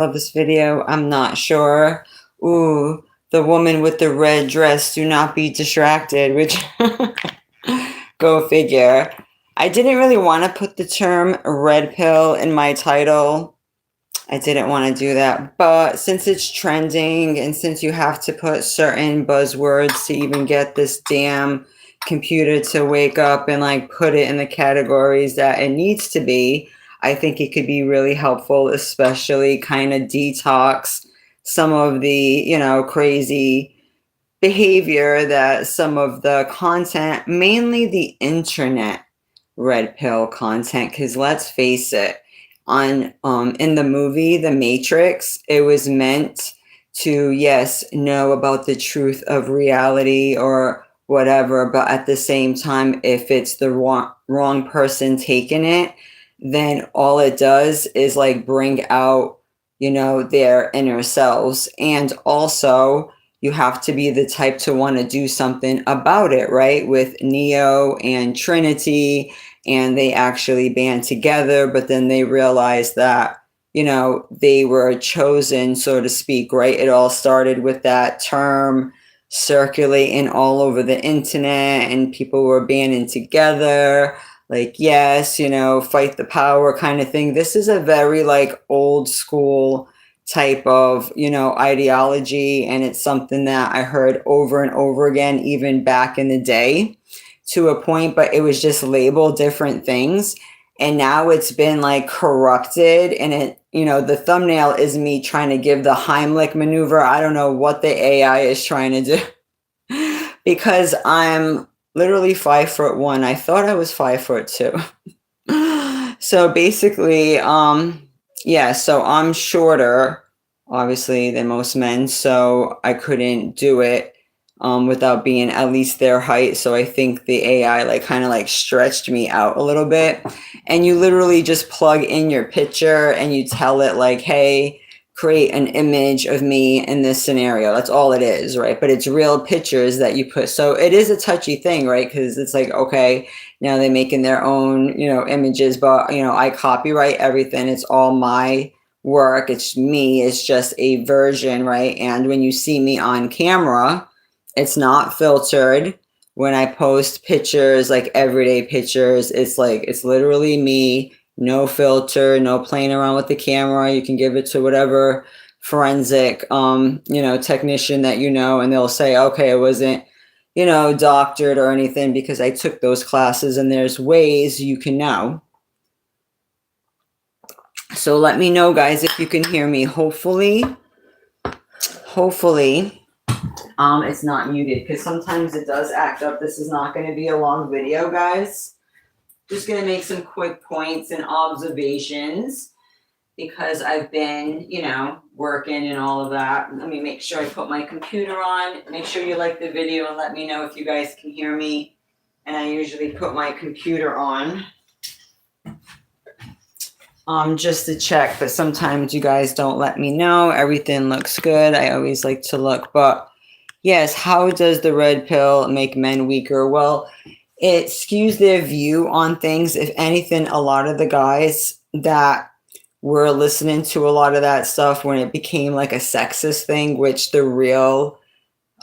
of this video? I'm not sure. Ooh, the woman with the red dress, do not be distracted, which go figure. I didn't really want to put the term red pill in my title. I didn't want to do that, but since it's trending and since you have to put certain buzzwords to even get this damn computer to wake up and like put it in the categories that it needs to be, I think it could be really helpful, especially kind of detox some of the, crazy behavior that some of the content, mainly the internet red pill content, because let's face it, on in the movie The Matrix, it was meant to, yes, know about the truth of reality or whatever, but at the same time, if it's the wrong person taking it, then all it does is like bring out, their inner selves. And also, you have to be the type to want to do something about it, right? With Neo and Trinity, and they actually band together, but then they realized that, they were chosen, so to speak, right? It all started with that term circulating all over the internet, and people were banding together, like, yes, fight the power kind of thing. This is a very like old school type of, ideology, and it's something that I heard over and over again, even back in the day to a point, but it was just labeled different things. And now it's been like corrupted, and it, the thumbnail is me trying to give the Heimlich maneuver. I don't know what the AI is trying to do because I'm literally 5'1". I thought I was 5'2". So basically, yeah, so I'm shorter, obviously, than most men, so I couldn't do it without being at least their height. So I think the AI like kind of like stretched me out a little bit. And you literally just plug in your picture and you tell it like, hey, create an image of me in this scenario. That's all it is, right? But it's real pictures that you put. So it is a touchy thing, right? Because it's like, okay, now they're making their own, images, but, I copyright everything. It's all my work. It's me. It's just a version, right? And when you see me on camera, it's not filtered. When I post pictures, like everyday pictures, it's like, it's literally me, no filter, no playing around with the camera. You can give it to whatever forensic, technician that and they'll say, okay, it wasn't, doctored or anything, because I took those classes and there's ways you can know. So let me know, guys, if you can hear me. Hopefully, it's not muted, because sometimes it does act up. This is not going to be a long video, guys. Just going to make some quick points and observations because I've been, working and all of that. Let me make sure I put my computer on. Make sure you like the video and let me know if you guys can hear me. And I usually put my computer on just to check, but sometimes you guys don't let me know. Everything looks good. I always like to look, but yes, how does the red pill make men weaker? Well, it skews their view on things. If anything, a lot of the guys that were listening to a lot of that stuff when it became like a sexist thing, which the real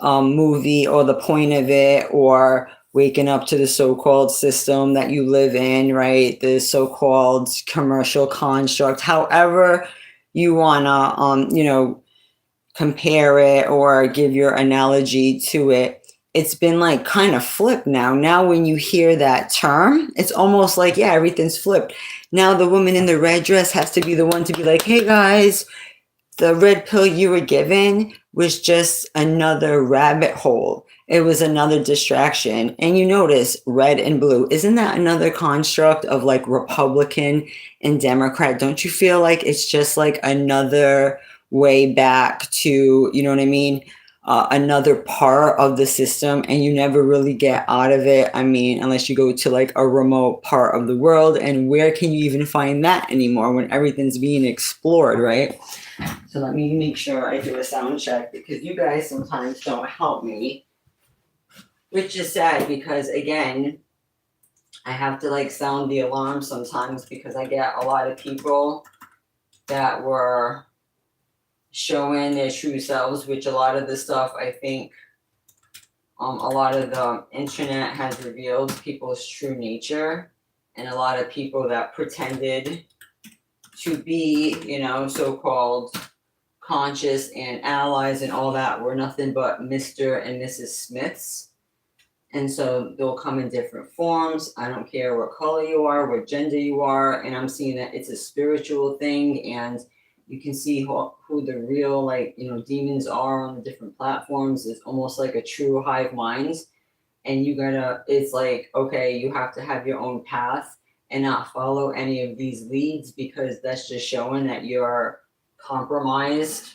movie or the point of it, or waking up to the so-called system that you live in, right? The so-called commercial construct, however you want to, compare it or give your analogy to it. It's been like kind of flipped now. Now when you hear that term, it's almost like, yeah, everything's flipped. Now the woman in the red dress has to be the one to be like, hey guys, the red pill you were given was just another rabbit hole. It was another distraction. And you notice red and blue, isn't that another construct of like Republican and Democrat? Don't you feel like it's just like another way back to, you know what I mean? Another part of the system, and you never really get out of it. I mean, unless you go to like a remote part of the world, and where can you even find that anymore when everything's being explored, right? So let me make sure I do a sound check, because you guys sometimes don't help me, which is sad because, again, I have to like sound the alarm sometimes because I get a lot of people that were showing their true selves, which a lot of the stuff I think a lot of the internet has revealed people's true nature, and a lot of people that pretended to be, you know, so-called conscious and allies and all that were nothing but Mr. and Mrs. Smiths. And so they'll come in different forms. I don't care what color you are, what gender you are. And I'm seeing that it's a spiritual thing, and you can see who the real, like, you know, demons are on the different platforms. It's almost like a true hive mind. And you gotta, it's like, okay, you have to have your own path and not follow any of these leads, because that's just showing that you're compromised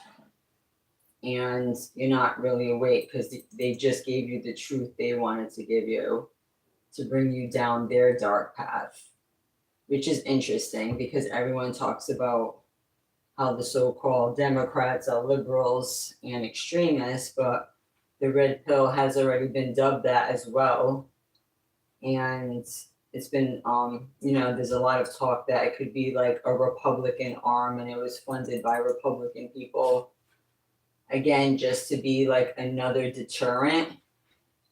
and you're not really awake, because they just gave you the truth they wanted to give you to bring you down their dark path, which is interesting because everyone talks about how the so-called Democrats are liberals and extremists, but the red pill has already been dubbed that as well. And it's been, you know, there's a lot of talk that it could be like a Republican arm, and it was funded by Republican people. Again, just to be like another deterrent,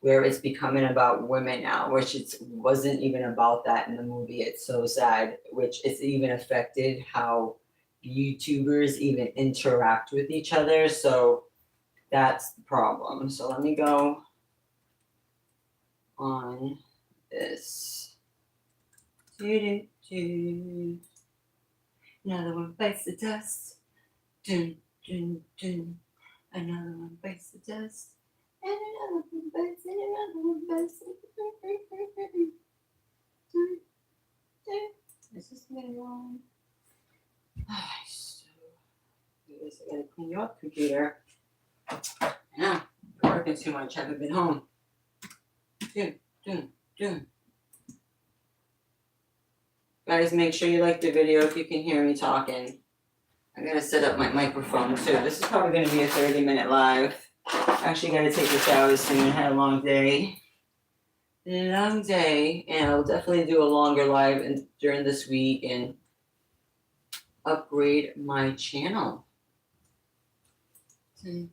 where it's becoming about women now, which it wasn't even about that in the movie. It's so sad, which it's even affected how YouTubers even interact with each other. So that's the problem. So let me go on this. Another one bites the dust. Dun, dun, dun. Another one bites the dust. And another one bites, and another one bites. Is this getting wrong? So, I gotta clean you up, computer. Yeah, you're working too much. Haven't been home. Dun. Guys, make sure you like the video if you can hear me talking. I gotta set up my microphone too. This is probably gonna be a 30-minute live. Actually, gotta take a shower soon. I had a long day. And I'll definitely do a longer live during this week and upgrade my channel. Dun.